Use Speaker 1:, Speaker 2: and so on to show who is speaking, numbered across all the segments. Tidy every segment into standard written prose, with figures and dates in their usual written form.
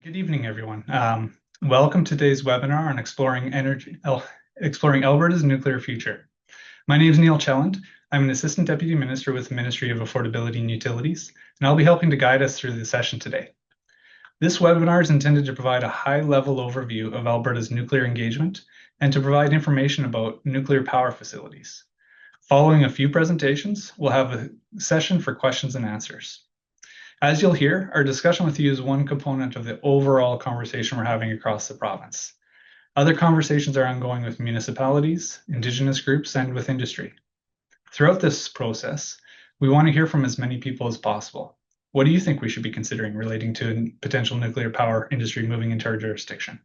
Speaker 1: Good evening, everyone. Welcome to today's webinar on exploring Alberta's nuclear future. My name is Neil Chelland. I'm an Assistant Deputy Minister with the Ministry of Affordability and Utilities, and I'll be helping to guide us through the session today. This webinar is intended to provide a high-level overview of Alberta's nuclear engagement and to provide information about nuclear power facilities. Following a few presentations, we'll have a session for questions and answers. As you'll hear, our discussion with you is one component of the overall conversation we're having across the province. Other conversations are ongoing with municipalities, Indigenous groups, and with industry. Throughout this process, we want to hear from as many people as possible. What do you think we should be considering relating to potential nuclear power industry moving into our jurisdiction?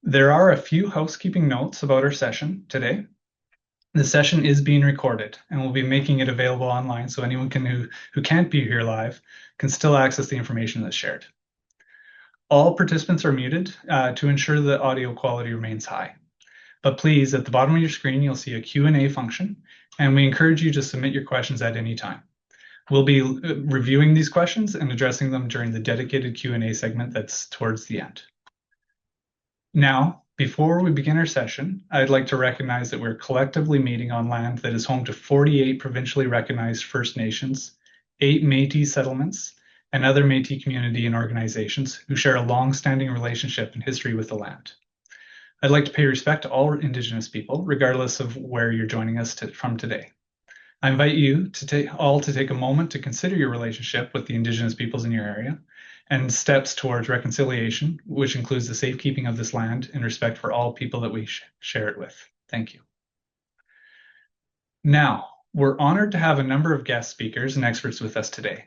Speaker 1: There are a few housekeeping notes about our session today. The session is being recorded and we'll be making it available online so anyone who can't be here live can still access the information that's shared. All participants are muted to ensure the audio quality remains high. But please, at the bottom of your screen, you'll see a Q&A function, and we encourage you to submit your questions at any time. We'll be reviewing these questions and addressing them during the dedicated Q&A segment that's towards the end. Now, before we begin our session, I'd like to recognize that we're collectively meeting on land that is home to 48 provincially recognized First Nations, 8 Métis settlements, and other Métis community and organizations who share a long-standing relationship and history with the land. I'd like to pay respect to all Indigenous people, regardless of where you're joining us from today. I invite you to take a moment to consider your relationship with the Indigenous peoples in your area and steps towards reconciliation, which includes the safekeeping of this land and respect for all people that we share it with. Thank you. Now, we're honored to have a number of guest speakers and experts with us today.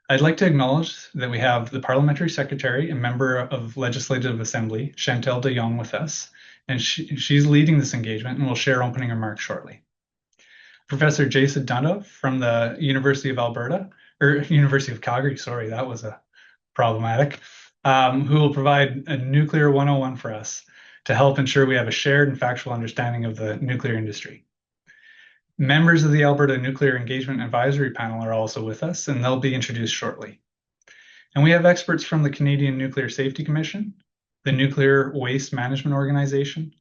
Speaker 1: I'd like to acknowledge that we have the Parliamentary Secretary and Member of Legislative Assembly, Chantal with us, and she's leading this engagement and will share opening remarks shortly. Professor Jason Donev from the University of Calgary, sorry, that was a problematic, who will provide a nuclear 101 for us to help ensure we have a shared and factual understanding of the nuclear industry. Members of the Alberta Nuclear Engagement Advisory Panel are also with us, and they'll be introduced shortly. And we have experts from the Canadian Nuclear Safety Commission, the Nuclear Waste Management Organization,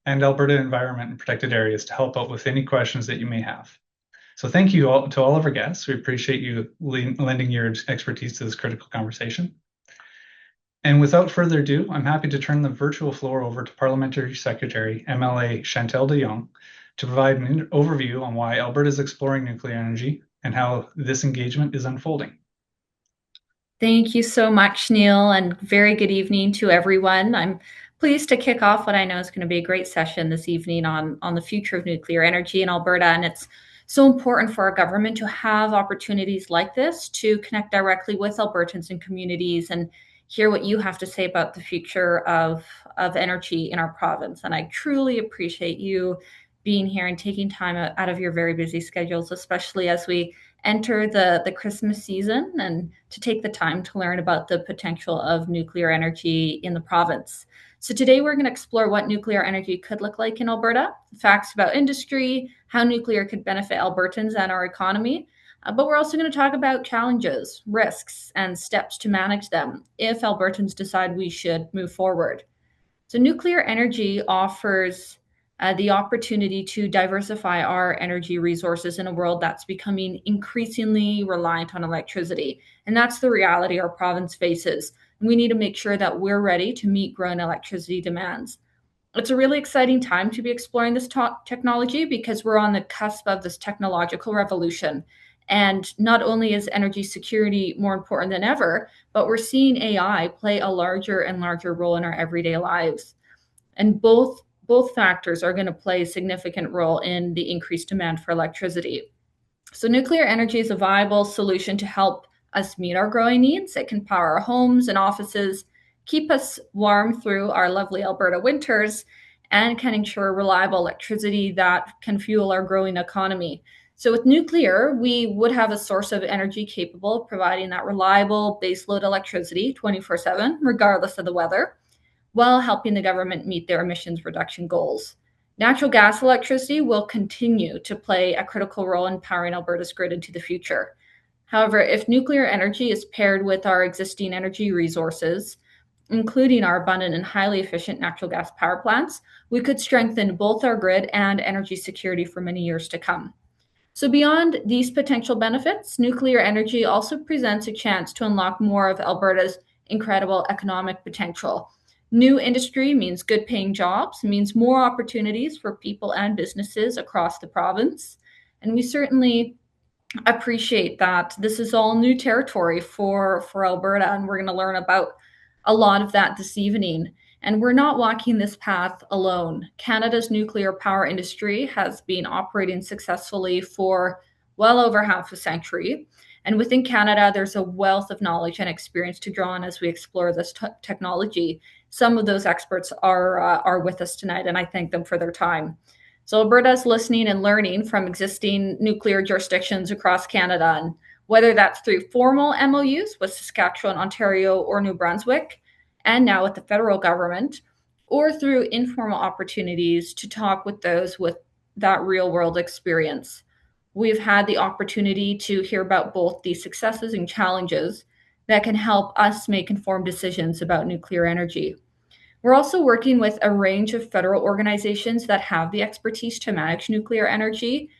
Speaker 1: and Alberta Environment and Protected Areas to help out with any questions that you may have. So thank you all to all of our guests. We appreciate you lending your expertise to this critical conversation. And without further ado, I'm happy to turn the virtual floor over to Parliamentary Secretary MLA Chantal to provide an overview on why Alberta is exploring nuclear energy and how this engagement is unfolding.
Speaker 2: Thank you so much, Neil, and very good evening to everyone. I'm pleased to kick off what I know is going to be a great session this evening on the future of nuclear energy in Alberta, and it's so important for our government to have opportunities like this to connect directly with Albertans and communities and hear what you have to say about the future of energy in our province. And I truly appreciate you being here and taking time out of your very busy schedules, especially as we enter the Christmas season, and to take the time to learn about the potential of nuclear energy in the province. So today we're going to explore what nuclear energy could look like in Alberta, facts about industry, how nuclear could benefit Albertans and our economy. But we're also going to talk about challenges, risks, and steps to manage them if Albertans decide we should move forward. So nuclear energy offers the opportunity to diversify our energy resources in a world that's becoming increasingly reliant on electricity. And that's the reality our province faces. We need to make sure that we're ready to meet growing electricity demands. It's a really exciting time to be exploring this technology because we're on the cusp of this technological revolution. And not only is energy security more important than ever, but we're seeing AI play a larger and larger role in our everyday lives. And both factors are going to play a significant role in the increased demand for electricity. So nuclear energy is a viable solution to help us meet our growing needs. It can power our homes and offices, keep us warm through our lovely Alberta winters, and can ensure reliable electricity that can fuel our growing economy. So with nuclear, we would have a source of energy capable of providing that reliable baseload electricity 24/7, regardless of the weather, while helping the government meet their emissions reduction goals. Natural gas electricity will continue to play a critical role in powering Alberta's grid into the future. However, if nuclear energy is paired with our existing energy resources, including our abundant and highly efficient natural gas power plants, we could strengthen both our grid and energy security for many years to come. So, beyond these potential benefits, nuclear energy also presents a chance to unlock more of Alberta's incredible economic potential. New industry means good paying jobs, means more opportunities for people and businesses across the province. And we certainly appreciate that this is all new territory for Alberta, and we're going to learn about a lot of that this evening. And we're not walking this path alone. Canada's nuclear power industry has been operating successfully for well over half a century. And within Canada, there's a wealth of knowledge and experience to draw on as we explore this technology. Some of those experts are with us tonight, and I thank them for their time. So Alberta is listening and learning from existing nuclear jurisdictions across Canada, and whether that's through formal MOUs with Saskatchewan, Ontario, or New Brunswick, and now with the federal government, or through informal opportunities to talk with those with that real world experience. We've had the opportunity to hear about both the successes and challenges that can help us make informed decisions about nuclear energy. We're also working with a range of federal organizations that have the expertise to manage nuclear energy,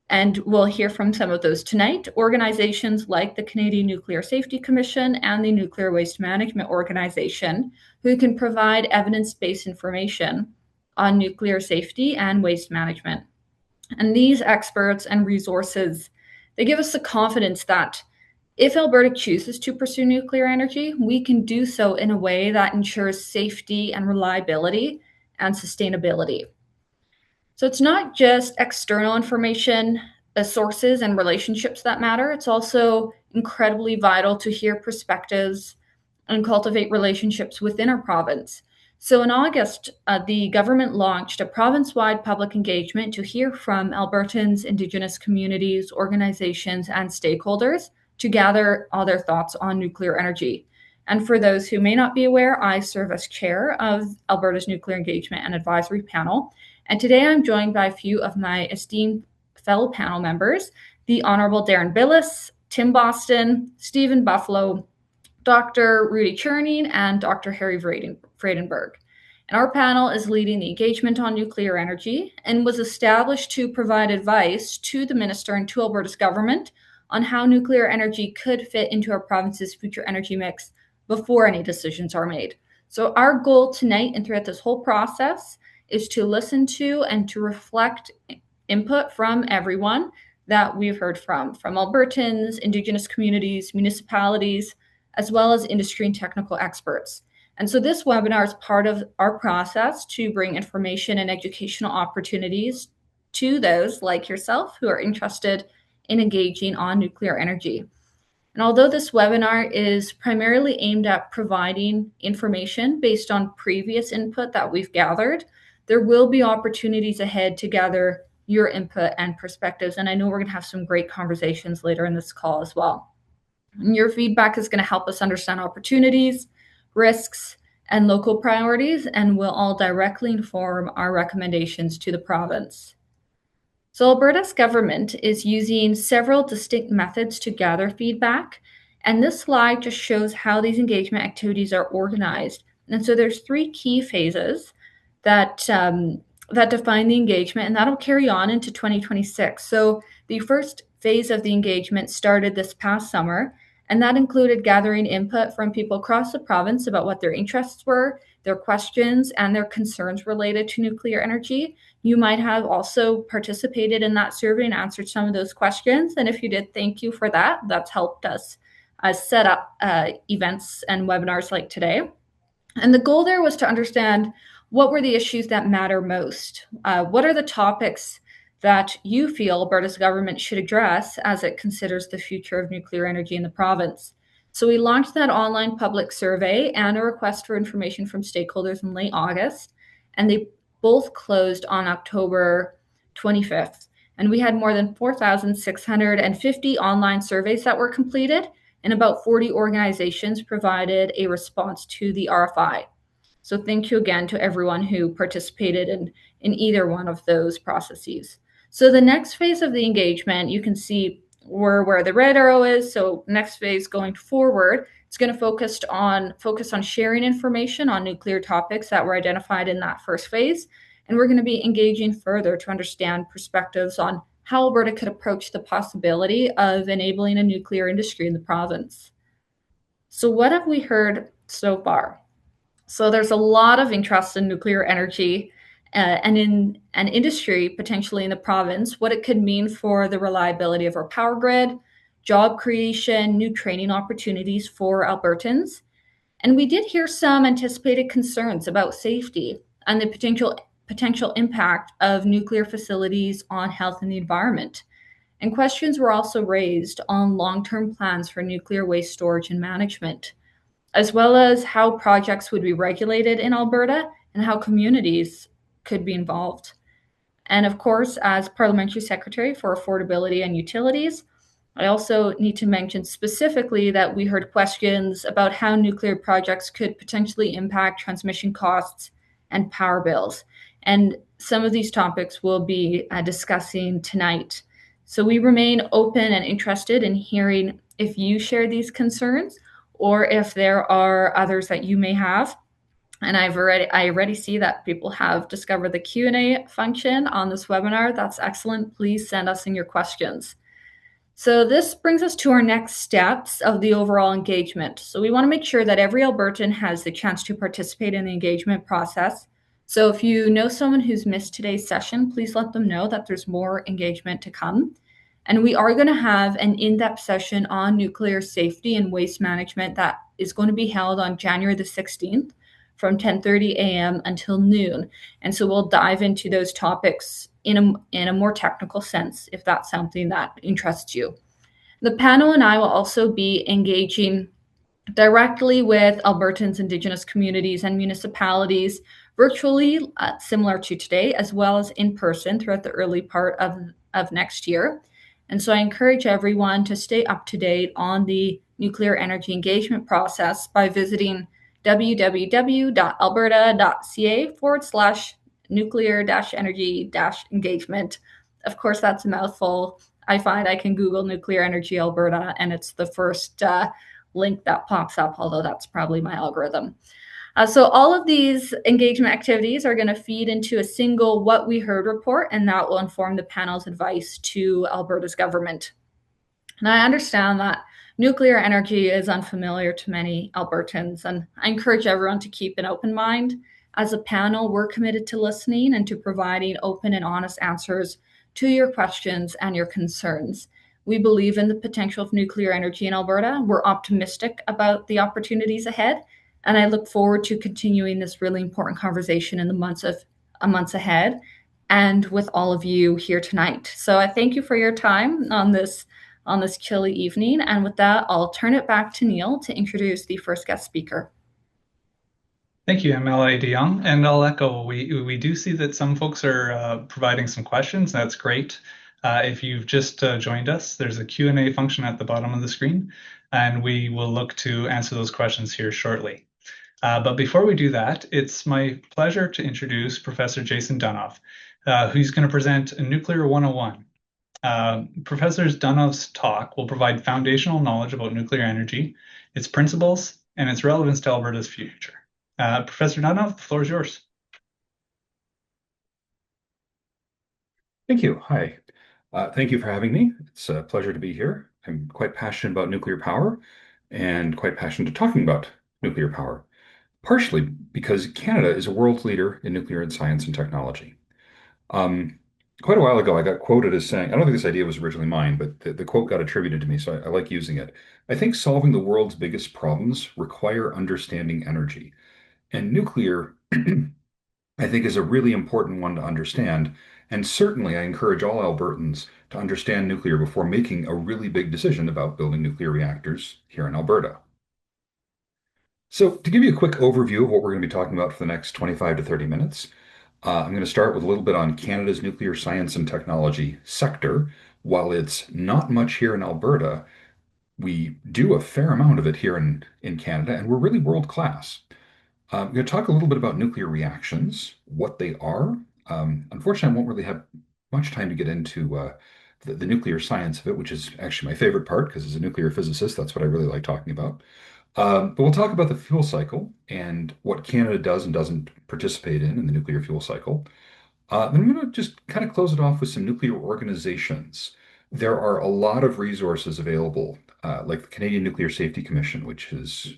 Speaker 2: and we'll hear from some of those tonight. Organizations like the Canadian Nuclear Safety Commission and the Nuclear Waste Management Organization, who can provide evidence-based information on nuclear safety and waste management. And these experts and resources, they give us the confidence that if Alberta chooses to pursue nuclear energy, we can do so in a way that ensures safety and reliability and sustainability. So it's not just external information, sources and relationships that matter. It's also incredibly vital to hear perspectives and cultivate relationships within our province. So in August, the government launched a province-wide public engagement to hear from Albertans, Indigenous communities, organizations, and stakeholders to gather all their thoughts on nuclear energy. And for those who may not be aware, I serve as chair of Alberta's Nuclear Engagement and Advisory Panel. And today I'm joined by a few of my esteemed fellow panel members, the Honorable Darren Billis, Tim Boston, Stephen Buffalo, Dr. Rudy Cherning, and Dr. Harry Vredenberg. And our panel is leading the engagement on nuclear energy and was established to provide advice to the Minister and to Alberta's government on how nuclear energy could fit into our province's future energy mix before any decisions are made. So our goal tonight and throughout this whole process is to listen to and to reflect input from everyone that we've heard from Albertans, Indigenous communities, municipalities, as well as industry and technical experts. And so this webinar is part of our process to bring information and educational opportunities to those like yourself who are interested in engaging on nuclear energy. And although this webinar is primarily aimed at providing information based on previous input that we've gathered, there will be opportunities ahead to gather your input and perspectives. And I know we're going to have some great conversations later in this call as well. And your feedback is going to help us understand opportunities, risks, and local priorities, and will all directly inform our recommendations to the province. So Alberta's government is using several distinct methods to gather feedback, and this slide just shows how these engagement activities are organized. And so there's three key phases that define the engagement, and that'll carry on into 2026. So the first phase of the engagement started this past summer, and that included gathering input from people across the province about what their interests were, their questions, and their concerns related to nuclear energy. You might have also participated in that survey and answered some of those questions. And if you did, thank you for that. That's helped us set up events and webinars like today. And the goal there was to understand what were the issues that matter most? What are the topics that you feel Alberta's government should address as it considers the future of nuclear energy in the province? So we launched that online public survey and a request for information from stakeholders in late August, and they both closed on October 25th. And we had more than 4,650 online surveys that were completed, and about 40 organizations provided a response to the RFI. So thank you again to everyone who participated in either one of those processes. So the next phase of the engagement, you can see we're where the red arrow is. So next phase going forward, it's going to focus on sharing information on nuclear topics that were identified in that first phase. And we're going to be engaging further to understand perspectives on how Alberta could approach the possibility of enabling a nuclear industry in the province. So what have we heard so far? So there's a lot of interest in nuclear energy and in an industry potentially in the province, what it could mean for the reliability of our power grid, job creation, new training opportunities for Albertans. And we did hear some anticipated concerns about safety and the potential impact of nuclear facilities on health and the environment. And questions were also raised on long-term plans for nuclear waste storage and management, as well as how projects would be regulated in Alberta and how communities could be involved. And of course, as Parliamentary Secretary for Affordability and Utilities, I also need to mention specifically that we heard questions about how nuclear projects could potentially impact transmission costs and power bills. And some of these topics we'll be discussing tonight. So we remain open and interested in hearing if you share these concerns or if there are others that you may have. And I already see that people have discovered the Q&A function on this webinar. That's excellent. Please send us in your questions. So this brings us to our next steps of the overall engagement. So we want to make sure that every Albertan has the chance to participate in the engagement process. So if you know someone who's missed today's session, please let them know that there's more engagement to come. And we are going to have an in-depth session on nuclear safety and waste management that is going to be held on January the 16th from 10:30 a.m. until noon. And so we'll dive into those topics in a more technical sense, if that's something that interests you. The panel and I will also be engaging directly with Albertans, Indigenous communities, and municipalities virtually, similar to today, as well as in person throughout the early part of next year. And so I encourage everyone to stay up to date on the nuclear energy engagement process by visiting www.alberta.ca/nuclear-energy-engagement. Of course, that's a mouthful. I find I can Google nuclear energy Alberta, and it's the first link that pops up, although that's probably my algorithm. So all of these engagement activities are going to feed into a single What We Heard report, and that will inform the panel's advice to Alberta's government. And I understand that nuclear energy is unfamiliar to many Albertans, and I encourage everyone to keep an open mind. As a panel, we're committed to listening and to providing open and honest answers to your questions and your concerns. We believe in the potential of nuclear energy in Alberta. We're optimistic about the opportunities ahead, and I look forward to continuing this really important conversation in the months ahead and with all of you here tonight. So I thank you for your time on this chilly evening. And with that, I'll turn it back to Neil to introduce the first guest speaker.
Speaker 1: Thank you, MLA de Jong. And I'll echo, we do see that some folks are providing some questions. That's great. If you've just joined us, there's a Q&A function at the bottom of the screen, and we will look to answer those questions here shortly. But before we do that, it's my pleasure to introduce Professor Jason Donev, who's going to present Nuclear 101. Professor Donev's talk will provide foundational knowledge about nuclear energy, its principles, and its relevance to Alberta's future. Professor Donev, the floor is yours.
Speaker 3: Thank you. Hi. Thank you for having me. It's a pleasure to be here. I'm quite passionate about nuclear power and quite passionate talking about nuclear power, partially because Canada is a world leader in nuclear science and technology. Quite a while ago, I got quoted as saying, I don't think this idea was originally mine, but the quote got attributed to me, so I like using it. I think solving the world's biggest problems require understanding energy. And nuclear, I think, is a really important one to understand. And certainly, I encourage all Albertans to understand nuclear before making a really big decision about building nuclear reactors here in Alberta. So to give you a quick overview of what we're going to be talking about for the next 25 to 30 minutes, I'm going to start with a little bit on Canada's nuclear science and technology sector. While it's not much here in Alberta, we do a fair amount of it here in Canada, and we're really world class. I'm going to talk a little bit about nuclear reactions, what they are. Unfortunately, I won't really have much time to get into the nuclear science of it, which is actually my favorite part because as a nuclear physicist, that's what I really like talking about. But we'll talk about the fuel cycle and what Canada does and doesn't participate in the nuclear fuel cycle. Then I'm going to just kind of close it off with some nuclear organizations. There are a lot of resources available, like the Canadian Nuclear Safety Commission, which is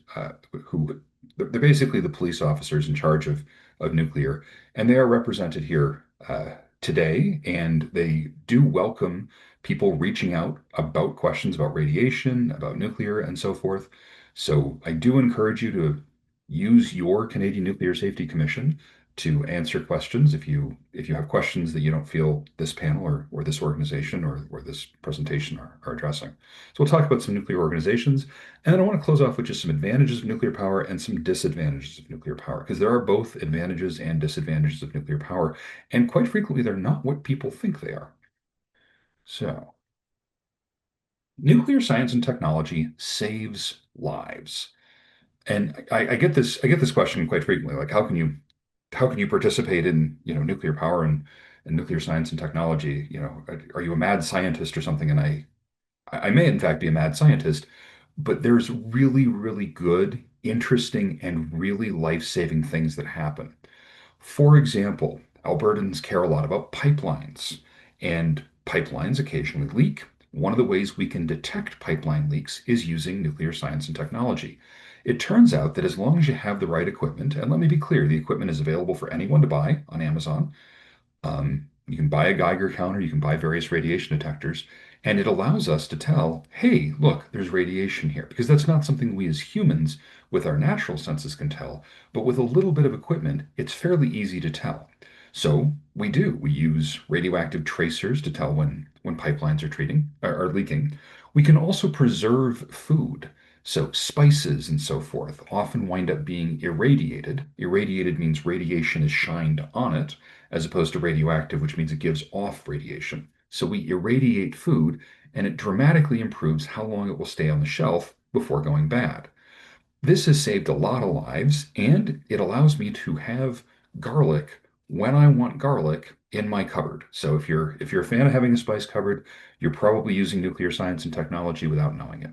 Speaker 3: who they're basically the police officers in charge of nuclear, and they are represented here today, and they do welcome people reaching out about questions about radiation, about nuclear, and so forth. So I do encourage you to use your Canadian Nuclear Safety Commission to answer questions if you have questions that you don't feel this panel or this organization or this presentation are addressing. So we'll talk about some nuclear organizations, and then I want to close off with just some advantages of nuclear power and some disadvantages of nuclear power, because there are both advantages and disadvantages of nuclear power, and quite frequently they're not what people think they are. So, nuclear science and technology saves lives. And I get this question quite frequently, like how can you participate in nuclear power and nuclear science and technology? Are you a mad scientist or something? And I may in fact be a mad scientist, but there's really, really good, interesting, and really life-saving things that happen. For example, Albertans care a lot about pipelines, and pipelines occasionally leak. One of the ways we can detect pipeline leaks is using nuclear science and technology. It turns out that as long as you have the right equipment, and let me be clear, the equipment is available for anyone to buy on Amazon. You can buy a Geiger counter, you can buy various radiation detectors, and it allows us to tell, hey, look, there's radiation here, because that's not something we as humans with our natural senses can tell, but with a little bit of equipment, it's fairly easy to tell. So we use radioactive tracers to tell when pipelines are leaking. We can also preserve food. So spices and so forth often wind up being irradiated. Irradiated means radiation is shined on it, as opposed to radioactive, which means it gives off radiation. So we irradiate food, and it dramatically improves how long it will stay on the shelf before going bad. This has saved a lot of lives, and it allows me to have garlic when I want garlic in my cupboard. So if you're a fan of having a spice cupboard, you're probably using nuclear science and technology without knowing it.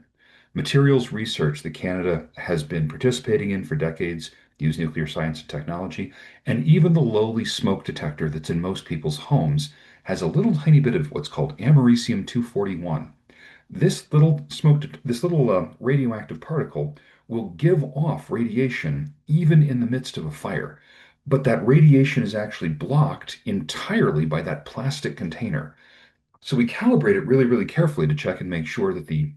Speaker 3: Materials research that Canada has been participating in for decades use nuclear science and technology, and even the lowly smoke detector that's in most people's homes has a little tiny bit of what's called americium-241. This little radioactive particle will give off radiation even in the midst of a fire. But that radiation is actually blocked entirely by that plastic container. So we calibrate it really, really carefully to check and make sure that the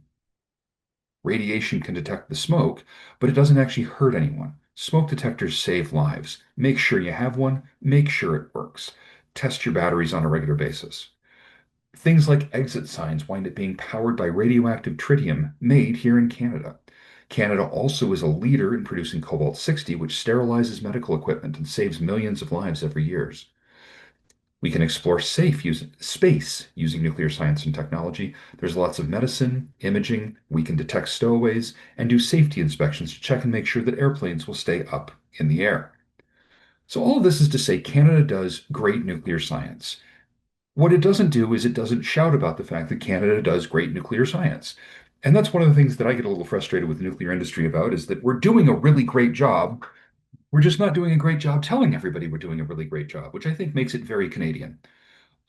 Speaker 3: radiation can detect the smoke, but it doesn't actually hurt anyone. Smoke detectors save lives. Make sure you have one, make sure it works. Test your batteries on a regular basis. Things like exit signs wind up being powered by radioactive tritium made here in Canada. Canada also is a leader in producing cobalt-60, which sterilizes medical equipment and saves millions of lives every year. We can explore space using nuclear science and technology. There's lots of medicine, imaging. We can detect stowaways and do safety inspections to check and make sure that airplanes will stay up in the air. So all of this is to say Canada does great nuclear science. What it doesn't do is it doesn't shout about the fact that Canada does great nuclear science. And that's one of the things that I get a little frustrated with the nuclear industry about is that we're doing a really great job. We're just not doing a great job telling everybody we're doing a really great job, which I think makes it very Canadian.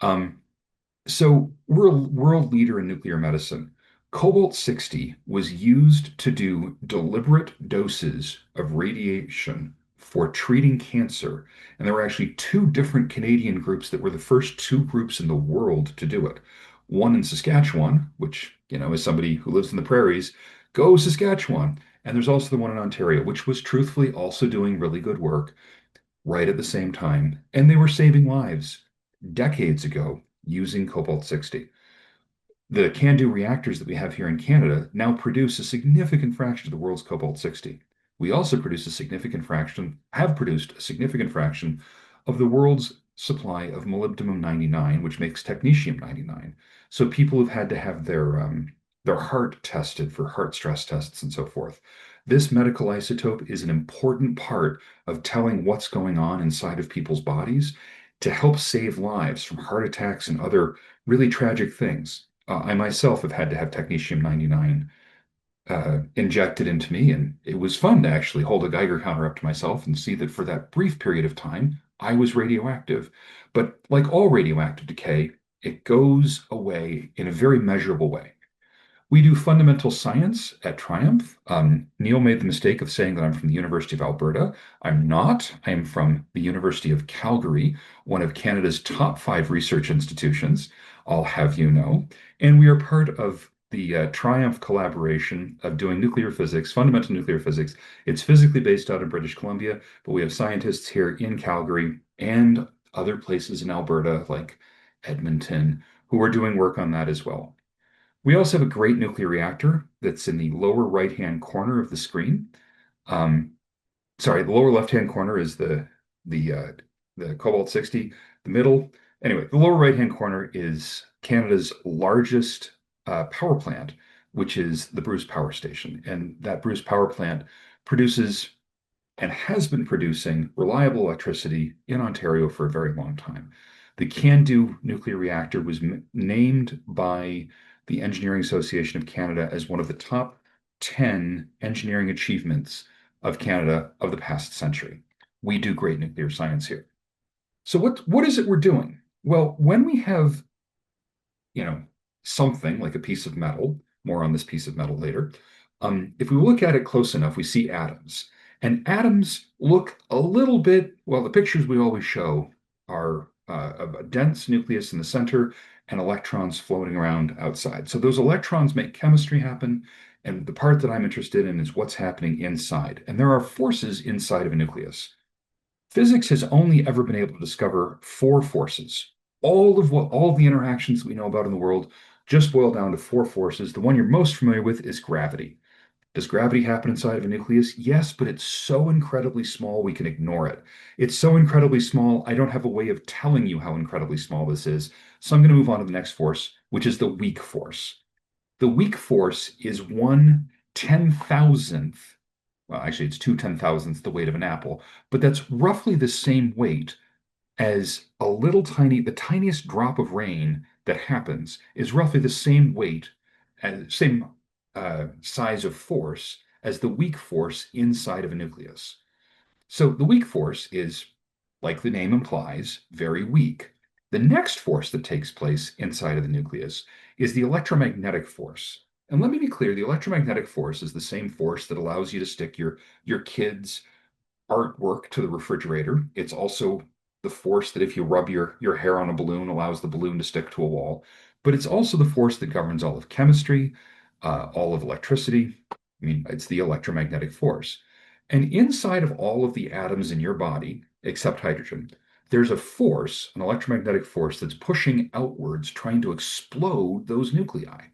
Speaker 3: Um, so we're a world leader in nuclear medicine. Cobalt-60 was used to do deliberate doses of radiation for treating cancer. And there were actually two different Canadian groups that were the first two groups in the world to do it. One in Saskatchewan, which, as somebody who lives in the prairies, go Saskatchewan. And there's also the one in Ontario, which was truthfully also doing really good work right at the same time. And they were saving lives decades ago using cobalt-60. The CANDU reactors that we have here in Canada now produce a significant fraction of the world's cobalt-60. We also have produced a significant fraction of the world's supply of molybdenum-99, which makes technetium-99. So people have had to have their heart tested for heart stress tests and so forth. This medical isotope is an important part of telling what's going on inside of people's bodies, to help save lives from heart attacks and other really tragic things. I myself have had to have technetium-99 injected into me, and it was fun to actually hold a Geiger counter up to myself and see that for that brief period of time, I was radioactive. But like all radioactive decay, it goes away in a very measurable way. We do fundamental science at Triumph. Neil made the mistake of saying that I'm from the University of Alberta. I'm not. I am from the University of Calgary, one of Canada's top 5 research institutions, I'll have you know. And we are part of the Triumph collaboration of doing nuclear physics, fundamental nuclear physics. It's physically based out in British Columbia, but we have scientists here in Calgary and other places in Alberta, like Edmonton, who are doing work on that as well. We also have a great nuclear reactor that's in the lower right-hand corner of the screen. Um, sorry, the lower left-hand corner is the uh, the Cobalt 60. The middle, anyway, the lower right-hand corner is Canada's largest power plant, which is the Bruce Power Station. And that Bruce Power Plant produces and has been producing reliable electricity in Ontario for a very long time. The CANDU nuclear reactor was named by the Engineering Association of Canada as one of the top 10 engineering achievements of Canada of the past century. We do great nuclear science here. So what is it we're doing? Well, when we have, you know, something like a piece of metal, more on this piece of metal later, if we look at it close enough, we see atoms. And atoms look a little bit, well, the pictures we always show are of a dense nucleus in the center and electrons floating around outside. So those electrons make chemistry happen. And the part that I'm interested in is what's happening inside. And there are forces inside of a nucleus. Physics has only ever been able to discover 4 forces. All of the interactions that we know about in the world just boil down to 4 forces. The one you're most familiar with is gravity. Does gravity happen inside of a nucleus? Yes, but it's so incredibly small we can ignore it. It's so incredibly small, I don't have a way of telling you how incredibly small this is. So I'm going to move on to the next force, which is the weak force. The weak force is 1/10,000th. Well, actually, it's 2/10,000ths the weight of an apple, but that's roughly the same weight as the tiniest drop of rain that happens is roughly the same weight and same size of force as the weak force inside of a nucleus. So the weak force is, like the name implies, very weak. The next force that takes place inside of the nucleus is the electromagnetic force. And let me be clear, the electromagnetic force is the same force that allows you to stick your kids' artwork to the refrigerator. It's also the force that if you rub your hair on a balloon allows the balloon to stick to a wall. But it's also the force that governs all of chemistry, all of electricity. I mean, it's the electromagnetic force. And inside of all of the atoms in your body, except hydrogen, there's a force, an electromagnetic force that's pushing outwards, trying to explode those nuclei.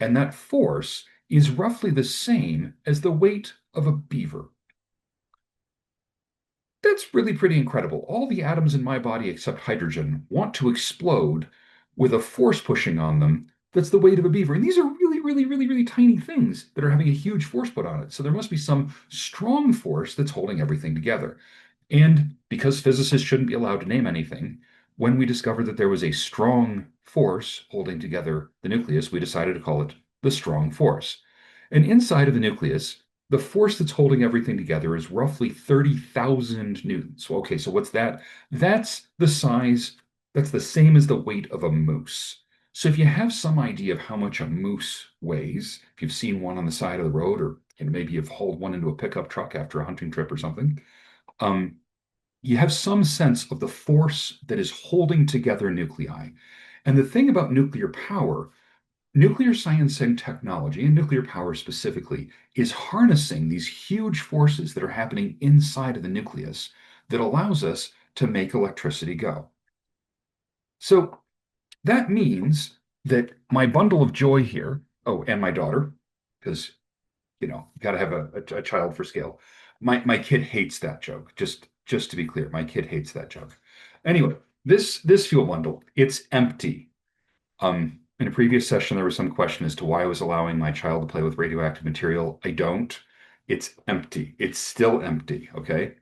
Speaker 3: And that force is roughly the same as the weight of a beaver. That's really pretty incredible. All the atoms in my body except hydrogen want to explode with a force pushing on them that's the weight of a beaver. And these are really, really, really, really tiny things that are having a huge force put on it. So there must be some strong force that's holding everything together. And because physicists shouldn't be allowed to name anything, when we discovered that there was a strong force holding together the nucleus, we decided to call it the strong force. And inside of the nucleus, the force that's holding everything together is roughly 30,000 newtons. So, okay, so what's that? That's the size, that's the same as the weight of a moose. So if you have some idea of how much a moose weighs, if you've seen one on the side of the road, or maybe you've hauled one into a pickup truck after a hunting trip or something, you have some sense of the force that is holding together nuclei. And the thing about nuclear power, nuclear science and technology, and nuclear power specifically, is harnessing these huge forces that are happening inside of the nucleus that allows us to make electricity go. So that means that my bundle of joy here, oh, and my daughter, because you got to have a child for scale. My kid hates that joke. Just to be clear, my kid hates that joke. Anyway, this fuel bundle, it's empty. In a previous session, there was some question as to why I was allowing my child to play with radioactive material. I don't. It's empty. It's still empty, okay?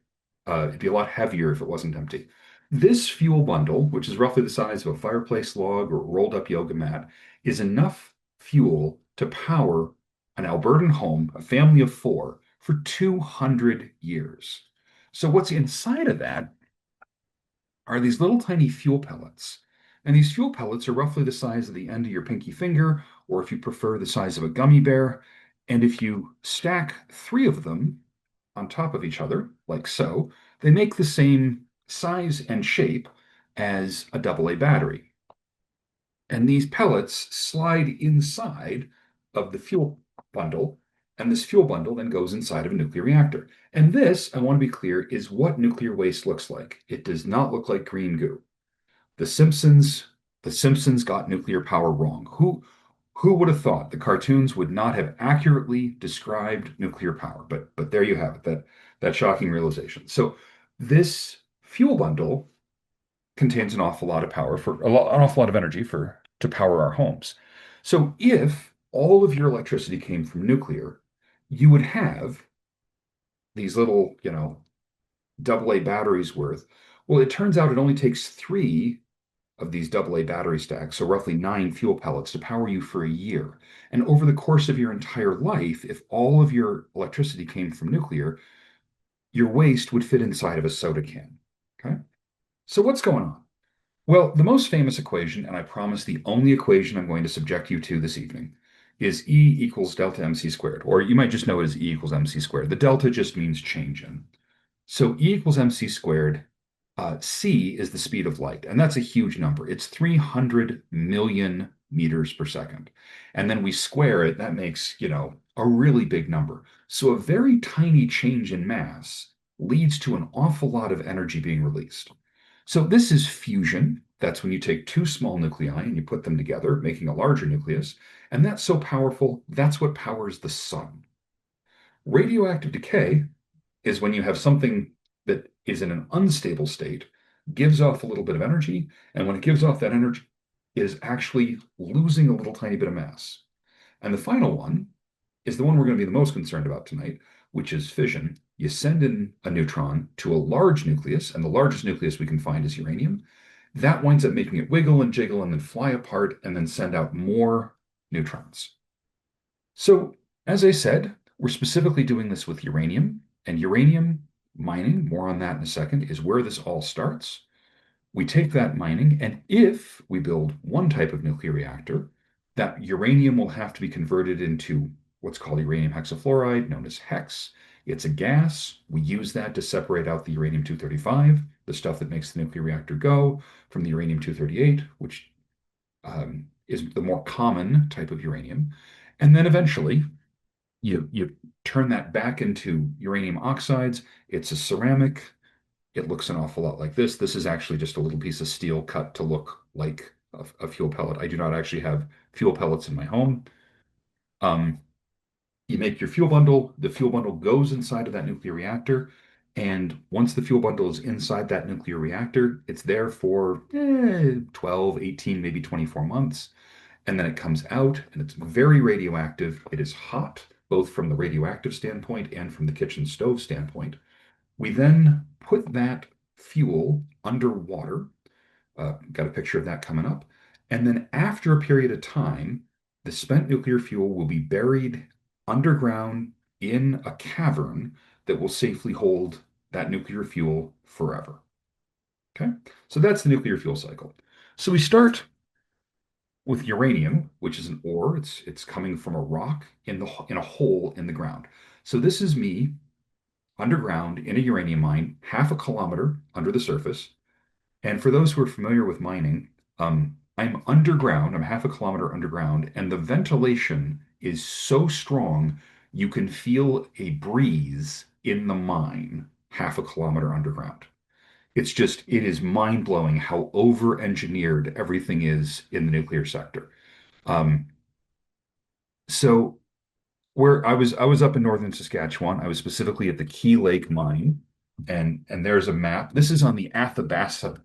Speaker 3: It'd be a lot heavier if it wasn't empty. This fuel bundle, which is roughly the size of a fireplace log or a rolled up yoga mat, is enough fuel to power an Albertan home, a family of four, for 200 years. So what's inside of that are these little tiny fuel pellets. And these fuel pellets are roughly the size of the end of your pinky finger, or if you prefer, the size of a gummy bear. And if you stack three of them on top of each other, like so, they make the same size and shape as a AA battery. And these pellets slide inside of the fuel bundle, and this fuel bundle then goes inside of a nuclear reactor. And this, I want to be clear, is what nuclear waste looks like. It does not look like green goo. The Simpsons, the Simpsons got nuclear power wrong. Who would have thought the cartoons would not have accurately described nuclear power? But there you have it, that shocking realization. So this fuel bundle contains an awful lot of power an awful lot of energy for to power our homes. So if all of your electricity came from nuclear, you would have these little, AA batteries worth. Well, it turns out it only takes three of these AA battery stacks, so roughly 9 fuel pellets, to power you for a year. And over the course of your entire life, if all of your electricity came from nuclear, your waste would fit inside of a soda can. Okay? So what's going on? Well, the most famous equation, and I promise the only equation I'm going to subject you to this evening, is E equals delta mc squared, or you might just know it as E equals mc squared. The delta just means change in. So E equals mc squared. C is the speed of light, and that's a huge number. It's 300 million meters per second. And then we square it, that makes, a really big number. So a very tiny change in mass leads to an awful lot of energy being released. So this is fusion. That's when you take two small nuclei and you put them together, making a larger nucleus. And that's so powerful, that's what powers the sun. Radioactive decay is when you have something that is in an unstable state, gives off a little bit of energy, and when it gives off that energy, it is actually losing a little tiny bit of mass. And the final one is the one we're going to be the most concerned about tonight, which is fission. You send in a neutron to a large nucleus, and the largest nucleus we can find is uranium. That winds up making it wiggle and jiggle and then fly apart and then send out more neutrons. So, as I said, we're specifically doing this with uranium, and uranium mining, more on that in a second, is where this all starts. We take that mining, and if we build one type of nuclear reactor, that uranium will have to be converted into what's called uranium hexafluoride, known as hex. It's a gas. We use that to separate out the uranium-235, the stuff that makes the nuclear reactor go, from the uranium-238, which is the more common type of uranium. And then eventually, you turn that back into uranium oxides. It's a ceramic. It looks an awful lot like this. This is actually just a little piece of steel cut to look like a fuel pellet. I do not actually have fuel pellets in my home. Um, you make your fuel bundle. The fuel bundle goes inside of that nuclear reactor. And once the fuel bundle is inside that nuclear reactor, it's there for 12, 18, maybe 24 months. And then it comes out and it's very radioactive. It is hot, both from the radioactive standpoint and from the kitchen stove standpoint. We then put that fuel underwater. Got a picture of that coming up. And then after a period of time, the spent nuclear fuel will be buried underground in a cavern that will safely hold that nuclear fuel forever. Okay, so that's the nuclear fuel cycle. So we start with uranium, which is an ore. It's coming from a rock in a hole in the ground. So this is me underground in a uranium mine, half a kilometer under the surface. And for those who are familiar with mining, I'm underground, I'm half a kilometer underground, and the ventilation is so strong you can feel a breeze in the mine half a kilometer underground. It is mind blowing how over engineered everything is in the nuclear sector. Um, so I was up in northern Saskatchewan. I was specifically at the Key Lake mine, and there's a map. This is on the Athabasca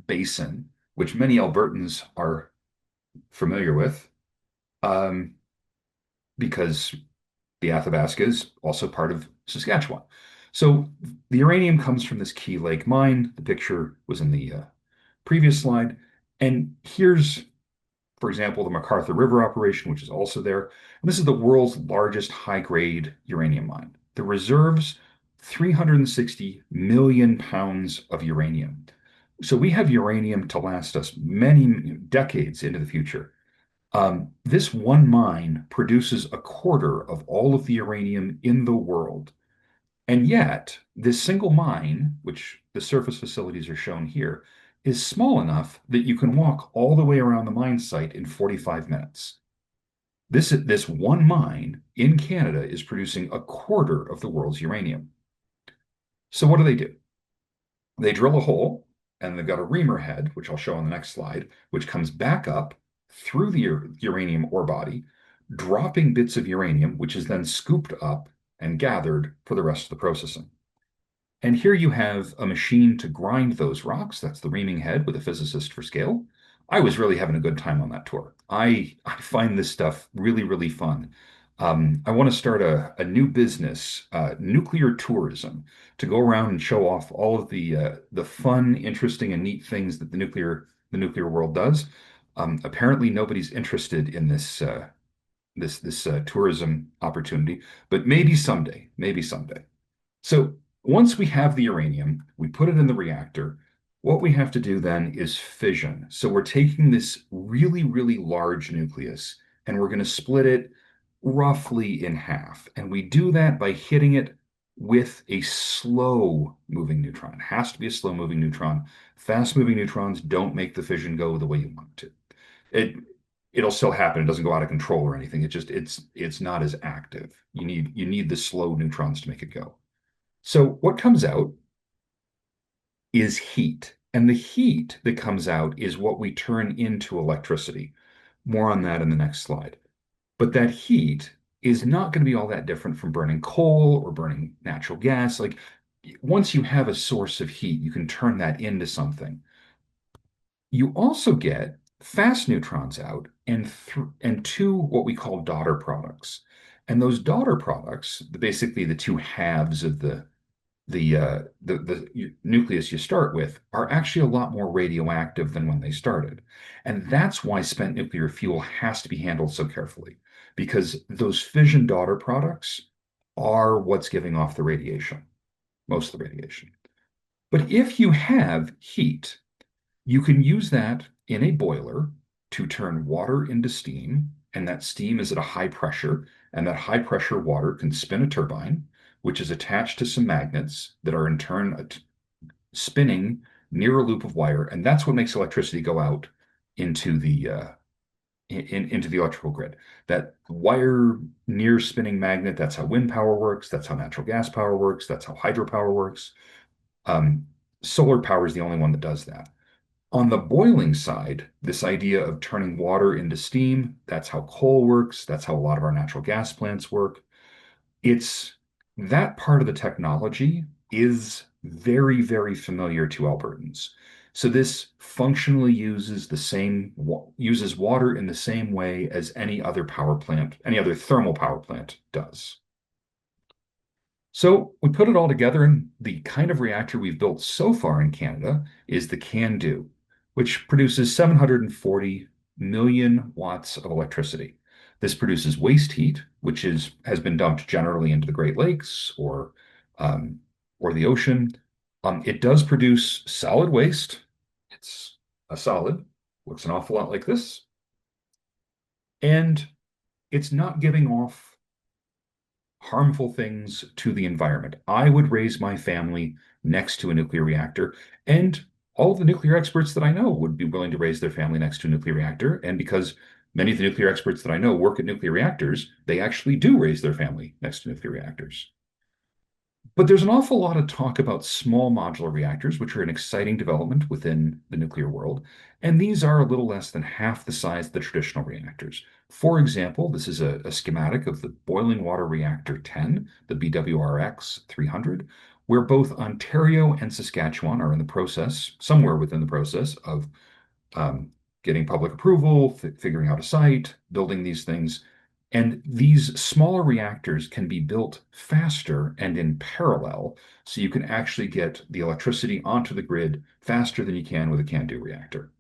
Speaker 3: Basin, which many Albertans are familiar with, because the Athabasca is also part of Saskatchewan. So the uranium comes from this Key Lake mine. The picture was in the previous slide. And here's, for example, the MacArthur River operation, which is also there. And this is the world's largest high-grade uranium mine. The reserves, 360 million pounds of uranium. So we have uranium to last us many decades into the future. This one mine produces a quarter of all of the uranium in the world. And yet, this single mine, which the surface facilities are shown here, is small enough that you can walk all the way around the mine site in 45 minutes. This one mine in Canada is producing a quarter of the world's uranium. So what do? They drill a hole and they've got a reamer head, which I'll show on the next slide, which comes back up through the uranium ore body, dropping bits of uranium, which is then scooped up and gathered for the rest of the processing. And here you have a machine to grind those rocks. That's the reaming head with a physicist for scale. I was really having a good time on that tour. I find this stuff really, really fun. I want to start a new business, nuclear tourism, to go around and show off all of the fun, interesting, and neat things that the nuclear world does. Apparently, nobody's interested in this tourism opportunity, but maybe someday, maybe someday. So once we have the uranium, we put it in the reactor. What we have to do then is fission. So we're taking this really, really large nucleus and we're going to split it roughly in half. And we do that by hitting it with a slow moving neutron. It has to be a slow moving neutron. Fast moving neutrons don't make the fission go the way you want it to. It'll still happen. It doesn't go out of control or anything. It's not as active. You need the slow neutrons to make it go. So what comes out is heat. And the heat that comes out is what we turn into electricity. More on that in the next slide. But that heat is not going to be all that different from burning coal or burning natural gas. Like once you have a source of heat, you can turn that into something. You also get fast neutrons out and two what we call daughter products. And those daughter products, basically the two halves of the nucleus you start with, are actually a lot more radioactive than when they started. And that's why spent nuclear fuel has to be handled so carefully, because those fission daughter products are what's giving off the radiation, most of the radiation. But if you have heat, you can use that in a boiler to turn water into steam, and that steam is at a high pressure, and that high pressure water can spin a turbine, which is attached to some magnets that are in turn spinning near a loop of wire, and that's what makes electricity go out into the into the electrical grid. That wire near spinning magnet, that's how wind power works, that's how natural gas power works, that's how hydropower works. Solar power is the only one that does that. On the boiling side, this idea of turning water into steam, that's how coal works, that's how a lot of our natural gas plants work. It's that part of the technology is very, very familiar to Albertans. So this functionally uses water in the same way as any other power plant, any other thermal power plant does. So we put it all together, and the kind of reactor we've built so far in Canada is the CANDU, which produces 740 million watts of electricity. This produces waste heat, which has been dumped generally into the Great Lakes or the ocean. It does produce solid waste. It's a solid, looks an awful lot like this. And it's not giving off harmful things to the environment. I would raise my family next to a nuclear reactor, and all of the nuclear experts that I know would be willing to raise their family next to a nuclear reactor. And because many of the nuclear experts that I know work at nuclear reactors, they actually do raise their family next to nuclear reactors. But there's an awful lot of talk about small modular reactors, which are an exciting development within the nuclear world. And these are a little less than half the size of the traditional reactors. For example, this is a schematic of the boiling water reactor 10, the BWRX 300, where both Ontario and Saskatchewan are in the process, somewhere within the process of getting public approval, figuring out a site, building these things. And these smaller reactors can be built faster and in parallel, so you can actually get the electricity onto the grid faster than you can with a CANDU reactor.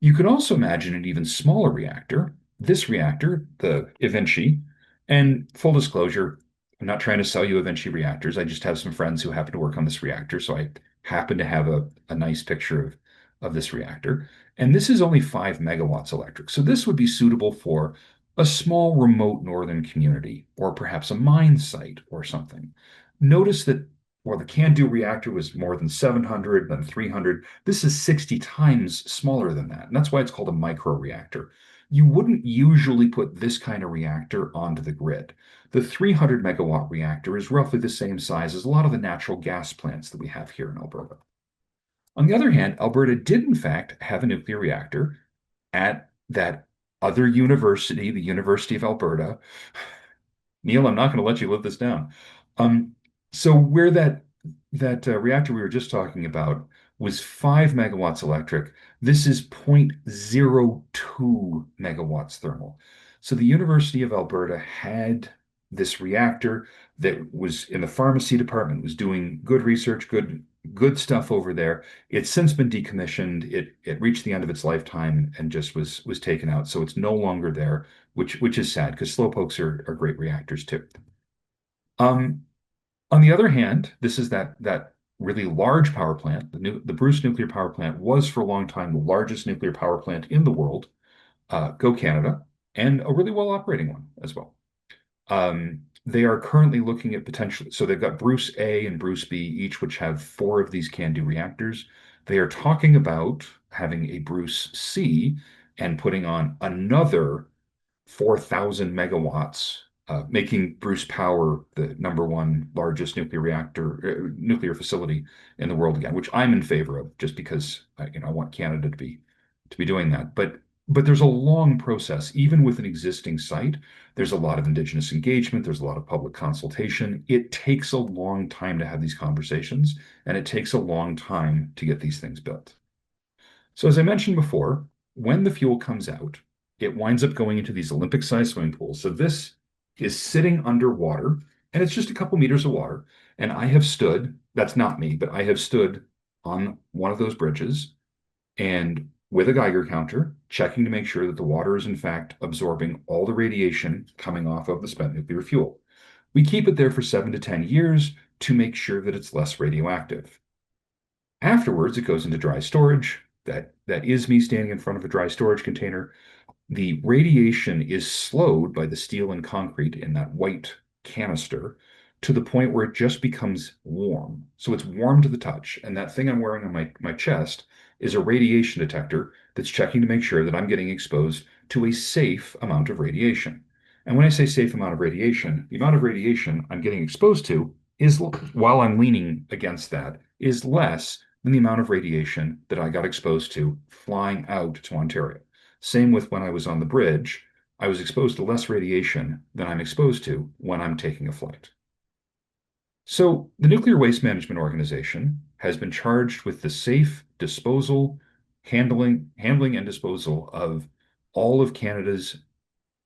Speaker 3: You could also imagine an even smaller reactor, this reactor, the Evinci, and full disclosure, I'm not trying to sell you Evinci reactors. I just have some friends who happen to work on this reactor, so I happen to have a nice picture of this reactor. And this is only 5 megawatts electric. So this would be suitable for a small remote northern community or perhaps a mine site or something. Notice that while the CANDU reactor was more than 700, then 300, this is 60 times smaller than that. And that's why it's called a microreactor. You wouldn't usually put this kind of reactor onto the grid. The 300 megawatt reactor is roughly the same size as a lot of the natural gas plants that we have here in Alberta. On the other hand, Alberta did in fact have a nuclear reactor at that other university, the University of Alberta. Neil, I'm not going to let you live this down. Um, so where that reactor we were just talking about was 5 megawatts electric. This is 0.02 megawatts thermal. So the University of Alberta had this reactor that was in the pharmacy department, was doing good research, good stuff over there. It's since been decommissioned. It reached the end of its lifetime and just was taken out. So it's no longer there, which is sad because slowpokes are great reactors too. Um, on the other hand, this is that really large power plant. The Bruce nuclear power plant was for a long time the largest nuclear power plant in the world. Go Canada, and a really well operating one as well. They are currently looking at potentially, so they've got Bruce A and Bruce B, each which have 4 of these CANDU reactors. They are talking about having a Bruce C and putting on another 4,000 megawatts, making Bruce Power the #1 largest nuclear facility in the world again, which I'm in favor of, just because I want Canada to be doing that. But there's a long process, even with an existing site. There's a lot of Indigenous engagement. There's a lot of public consultation. It takes a long time to have these conversations, and it takes a long time to get these things built. So as I mentioned before, when the fuel comes out, it winds up going into these Olympic-sized swimming pools. So this is sitting underwater, and it's just a couple meters of water. And I have stood, that's not me, but I have stood on one of those bridges and with a Geiger counter, checking to make sure that the water is in fact absorbing all the radiation coming off of the spent nuclear fuel. We keep it there for 7 to 10 years to make sure that it's less radioactive. Afterwards, it goes into dry storage. That is me standing in front of a dry storage container. The radiation is slowed by the steel and concrete in that white canister to the point where it just becomes warm. So it's warm to the touch. And that thing I'm wearing on my chest is a radiation detector that's checking to make sure that I'm getting exposed to a safe amount of radiation. And when I say safe amount of radiation, the amount of radiation I'm getting exposed to is, while I'm leaning against that, is less than the amount of radiation that I got exposed to flying out to Ontario. Same with when I was on the bridge, I was exposed to less radiation than I'm exposed to when I'm taking a flight. So the Nuclear Waste Management Organization has been charged with the safe disposal, handling and disposal of all of Canada's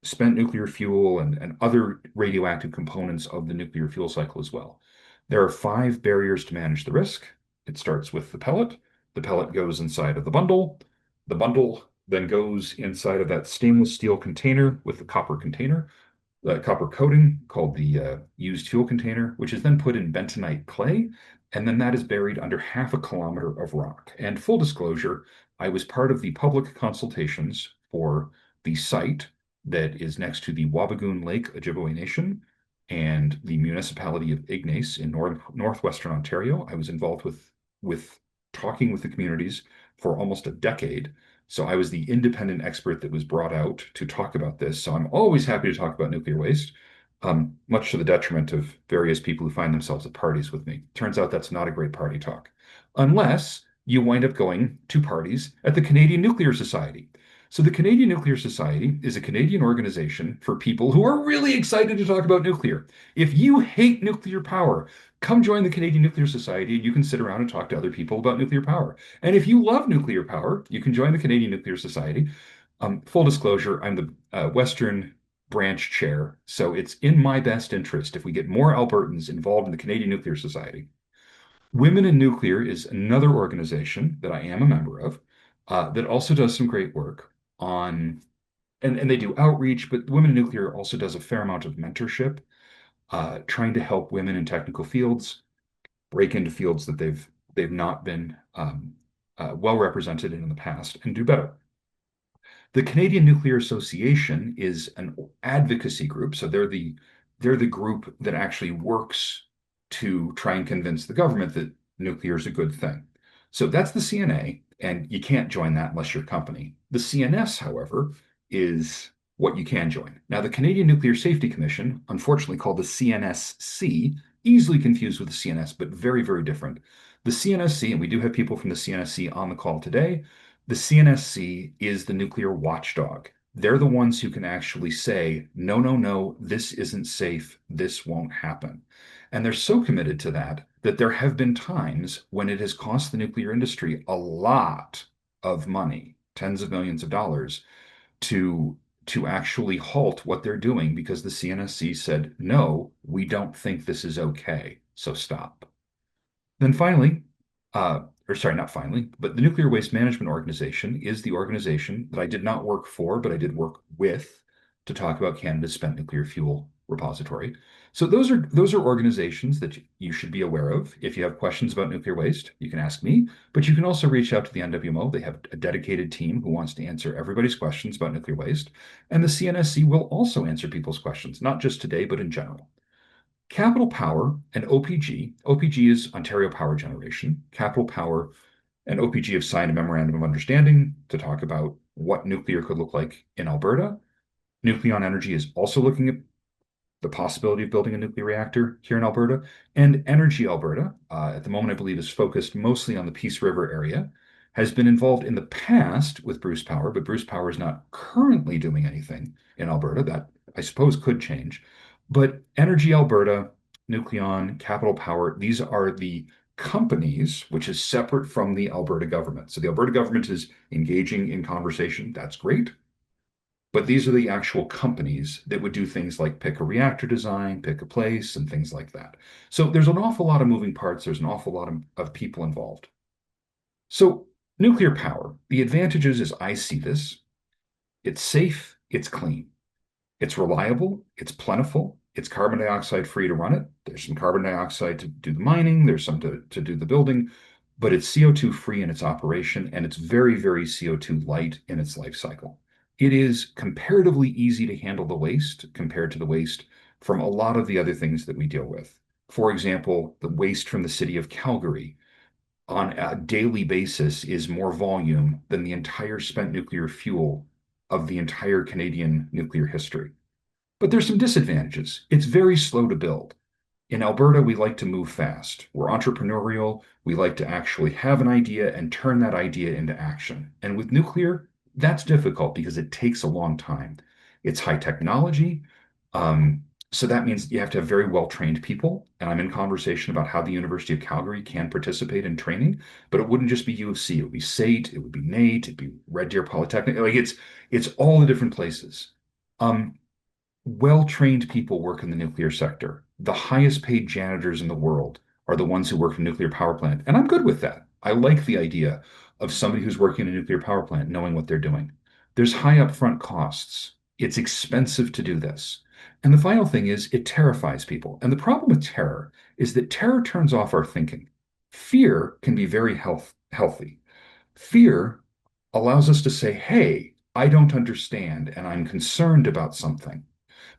Speaker 3: spent nuclear fuel and other radioactive components of the nuclear fuel cycle as well. There are 5 barriers to manage the risk. It starts with the pellet. The pellet goes inside of the bundle. The bundle then goes inside of that stainless steel container with the copper container, the copper coating called the used fuel container, which is then put in bentonite clay, and then that is buried under 1/2 kilometer of rock. And full disclosure, I was part of the public consultations for the site that is next to the Wabigoon Lake Ojibwe Nation and the municipality of Ignace in northwestern Ontario. I was involved with talking with the communities for almost a decade. So I was the independent expert that was brought out to talk about this. So I'm always happy to talk about nuclear waste, much to the detriment of various people who find themselves at parties with me. Turns out that's not a great party talk, unless you wind up going to parties at the Canadian Nuclear Society. So the Canadian Nuclear Society is a Canadian organization for people who are really excited to talk about nuclear. If you hate nuclear power, come join the Canadian Nuclear Society and you can sit around and talk to other people about nuclear power. And if you love nuclear power, you can join the Canadian Nuclear Society. Full disclosure, I'm the branch chair. So it's in my best interest if we get more Albertans involved in the Canadian Nuclear Society. Women in Nuclear is another organization that I am a member of that also does some great work on, and they do outreach, but Women in Nuclear also does a fair amount of mentorship, trying to help women in technical fields break into fields that they've not been well represented in the past and do better. The Canadian Nuclear Association is an advocacy group, so they're the group that actually works to try and convince the government that nuclear is a good thing. So that's the CNA, and you can't join that unless you're a company. The CNS, however, is what you can join. Now, the Canadian Nuclear Safety Commission, unfortunately called the CNSC, easily confused with the CNS, but very, very different. The CNSC, and we do have people from the CNSC on the call today, the CNSC is the nuclear watchdog. They're the ones who can actually say, no, no, no, this isn't safe. This won't happen. And they're so committed to that that there have been times when it has cost the nuclear industry a lot of money, tens of millions of dollars, to actually halt what they're doing because the CNSC said, no, we don't think this is okay. So stop. Then finally, or sorry, not finally, but the Nuclear Waste Management Organization is the organization that I did not work for, but I did work with to talk about Canada's spent nuclear fuel repository. So those are organizations that you should be aware of. If you have questions about nuclear waste, you can ask me, but you can also reach out to the NWMO. They have a dedicated team who wants to answer everybody's questions about nuclear waste. And the CNSC will also answer people's questions, not just today, but in general. Capital Power and OPG, OPG is Ontario Power Generation. Capital Power and OPG have signed a memorandum of understanding to talk about what nuclear could look like in Alberta. Nucleon Energy is also looking at the possibility of building a nuclear reactor here in Alberta. And Energy Alberta, at the moment, I believe, is focused mostly on the Peace River area, has been involved in the past with Bruce Power, but Bruce Power is not currently doing anything in Alberta. That, I suppose, could change. But Energy Alberta, Nucleon, Capital Power, these are the companies, which is separate from the Alberta government. So the Alberta government is engaging in conversation. That's great. But these are the actual companies that would do things like pick a reactor design, pick a place, and things like that. So there's an awful lot of moving parts. There's an awful lot of people involved. So nuclear power, the advantages as I see this, it's safe, it's clean. It's reliable, it's plentiful, it's carbon dioxide free to run it. There's some carbon dioxide to do the mining, there's some to do the building, but it's CO2 free in its operation, and it's very, very CO2 light in its life cycle. It is comparatively easy to handle the waste compared to the waste from a lot of the other things that we deal with. For example, the waste from the city of Calgary on a daily basis is more volume than the entire spent nuclear fuel of the entire Canadian nuclear history. But there's some disadvantages. It's very slow to build. In Alberta, we like to move fast. We're entrepreneurial. We like to actually have an idea and turn that idea into action. And with nuclear, that's difficult because it takes a long time. It's high technology. So that means you have to have very well-trained people. And I'm in conversation about how the University of Calgary can participate in training, but it wouldn't just be U of C. It would be SAIT, it would be NAIT, it'd be Red Deer Polytechnic. Like it's all the different places. Well-trained people work in the nuclear sector. The highest paid janitors in the world are the ones who work in a nuclear power plant. And I'm good with that. I like the idea of somebody who's working in a nuclear power plant knowing what they're doing. There's high upfront costs. It's expensive to do this. And the final thing is it terrifies people. And the problem with terror is that terror turns off our thinking. Fear can be very healthy. Fear allows us to say, hey, I don't understand and I'm concerned about something.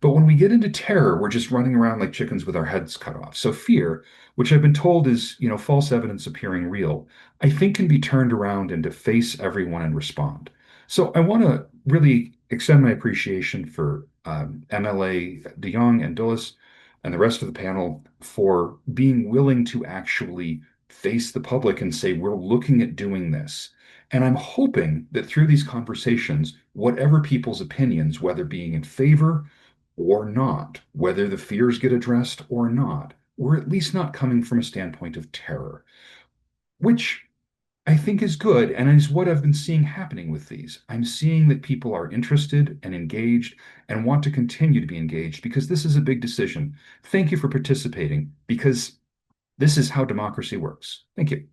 Speaker 3: But when we get into terror, we're just running around like chickens with our heads cut off. So fear, which I've been told is, false evidence appearing real, I think can be turned around and to face everyone and respond. So I want to really extend my appreciation for MLA de Jong and Dulles and the rest of the panel for being willing to actually face the public and say, we're looking at doing this. And I'm hoping that through these conversations, whatever people's opinions, whether being in favor or not, whether the fears get addressed or not, we're at least not coming from a standpoint of terror, which I think is good and is what I've been seeing happening with these. I'm seeing that people are interested and engaged and want to continue to be engaged because this is a big decision. Thank you for participating because this is how democracy works. Thank you.